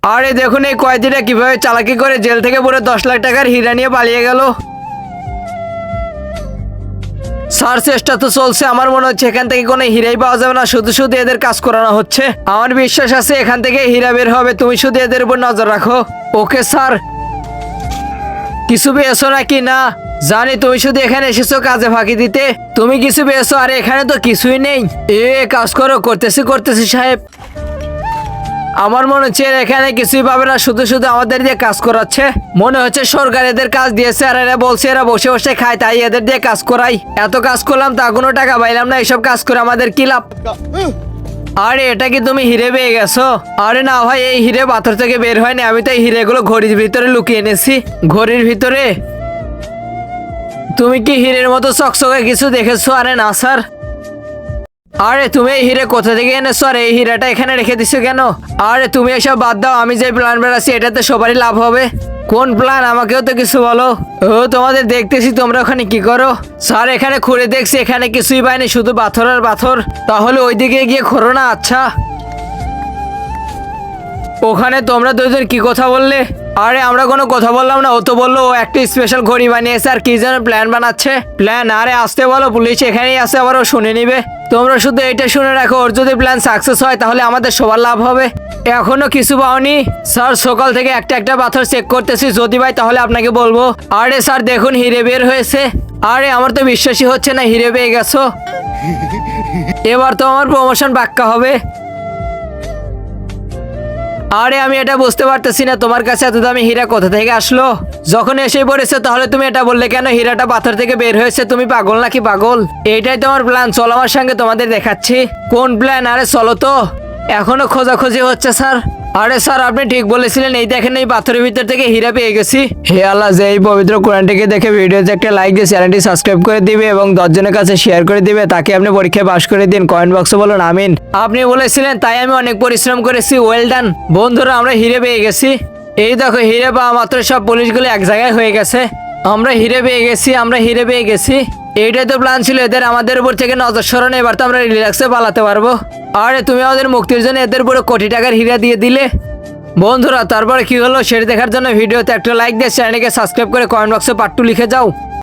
আরে দেখুন এই কয়েদিটা কিভাবে চালাকি করে জেল থেকে পুরো 10 লাখ টাকার হীরা নিয়ে পালিয়ে গেল। স্যার চেষ্টা তো চলছে, আমার মনে হচ্ছে এখান থেকে কোনো হীরাই পাওয়া যাবে না, শুধু শুধু এদের কাজ করানো হচ্ছে। আমার বিশ্বাস আছে এখান থেকে হীরা বের হবে, তুমি শুধু এদের উপর নজর রাখো। Okay sir. কিছু পেয়েছো নাকি? না জানি, তুমি শুধু এখানে এসেছো কাজে ফাঁকি দিতে। তুমি কিছু পেয়েছো? আরে এখানে তো কিছুই নেই। কাজ করো। করতেছি সাহেব। আমার মনে হচ্ছে এখানে কিছুই পাবে না, শুধু শুধু আমাদের দিয়ে কাজ করাচ্ছে। মনে হচ্ছে সরকার এদের কাজ দিয়েছে আর এরা বলছে এরা বসে বসে খায়, তাই এদের দিয়ে কাজ করাই। এত কাজ করলাম তা কোনো টাকা পাইলাম না, এইসব কাজ করে আমাদের কি লাভ? আরে এটা কি তুমি হিরে পেয়ে গেছো? আরে না ভাই, এই হিরে পাথর থেকে বের হয়নি, আমি তো এই হিরেগুলো ঘড়ির ভিতরে লুকিয়ে এনেছি। ঘড়ির ভিতরে? তুমি কি হিরের মতো চকচকে কিছু দেখেছো? আরে না স্যার। আরে তুমি এই হিরে কোথা থেকে এনেছো আর এই হীরাটা এখানে রেখে দিছো কেন? আরে তুমি এসব বাদ দাও, আমি যে প্ল্যান বেড়াচ্ছি এটাতে সবারই লাভ হবে। কোন প্ল্যান? আমাকেও তো কিছু বলো। ও তোমাদের দেখতেছি তোমরা ওখানে কি করো। স্যার এখানে খুঁড়ে দেখছি, এখানে কিছুই পাইনি, শুধু পাথর আর পাথর। তাহলে ওইদিকে গিয়ে খোঁড়ো না। আচ্ছা ওখানে তোমরা দুজন কি কথা বললে? আরে আমরা কোনো কথা বললাম না, ও তো বললো ও একটা স্পেশাল ঘড়ি বানিয়েছে আর কি যেন প্ল্যান বানাচ্ছে। প্ল্যান? আরে আসতে বলো, পুলিশ এখানেই আছে, আবার ও শুনে নিবে। তোমরা শুধু এটা শুনে রাখো, ওর যদি প্ল্যান সাকসেস হয় তাহলে আমাদের সবার লাভ হবে। এখনো কিছু পাওনি? স্যার সকাল থেকে একটা একটা পাথর চেক করতেছি, যদি ভাই তাহলে আপনাকে বলবো। আরে স্যার দেখুন হিরে বের হয়েছে। আরে আমার তো বিশ্বাসই হচ্ছে না হিরে পেয়ে গেছো। এবার তো আমার প্রমোশন পাক্কা হবে। আরে আমি এটা বুঝতে পারতেছি না, তোমার কাছে এত দামি হীরা কোথা থেকে আসলো? যখন এসে পড়েছে তাহলে তুমি এটা বললে কেন হীরাটা পাথর থেকে বের হয়েছে? তুমি পাগল নাকি? পাগল? এইটাই তোমার প্ল্যান? চলো আমার সঙ্গে, তোমাদের দেখাচ্ছি। কোন প্ল্যান? আরে চলো তো। এখনো খোঁজাখুঁজি হচ্ছে স্যার। আরে স্যার আপনি ঠিক বলেছিলেন, এই দেখেন এই পাথরের ভিতর থেকে হীরা পেয়ে গেছি। হে আল্লাহ, যে এই পবিত্র কোরআনটিকে দেখে ভিডিওতে একটা লাইক দিয়ে চ্যানেলটি সাবস্ক্রাইব করে দিবে এবং 10 জনের কাছে শেয়ার করে দিবে, তাকে আপনি পরীক্ষায় পাশ করে দিন। কমেন্ট বক্সে বলুন আমিন। আপনি বলেছিলেন তাই আমি অনেক পরিশ্রম করেছি। Well done. বন্ধুরা আমরা হিরে পেয়ে গেছি। এই দেখো হিরে পাওয়া মাত্র সব পুলিশগুলো এক জায়গায় হয়ে গেছে। আমরা হিরে পেয়ে গেছি, আমরা হিরে পেয়ে গেছি। এইটাই তো প্ল্যান ছিল এদের, আমাদের উপর থেকে নজর সরানো। এবার তো আমরা রিল্যাক্সে পালাতে পারবো। আরে তুমি আমাদের মুক্তির জন্য এদের পুরো কোটি টাকার হীরা দিয়ে দিলে। বন্ধুরা তারপরে কি হলো সেটা দেখার জন্য ভিডিওতে একটা লাইক দিয়ে চ্যানেলকে সাবস্ক্রাইব করে কমেন্ট বক্সে পার্ট 2 লিখে যাও।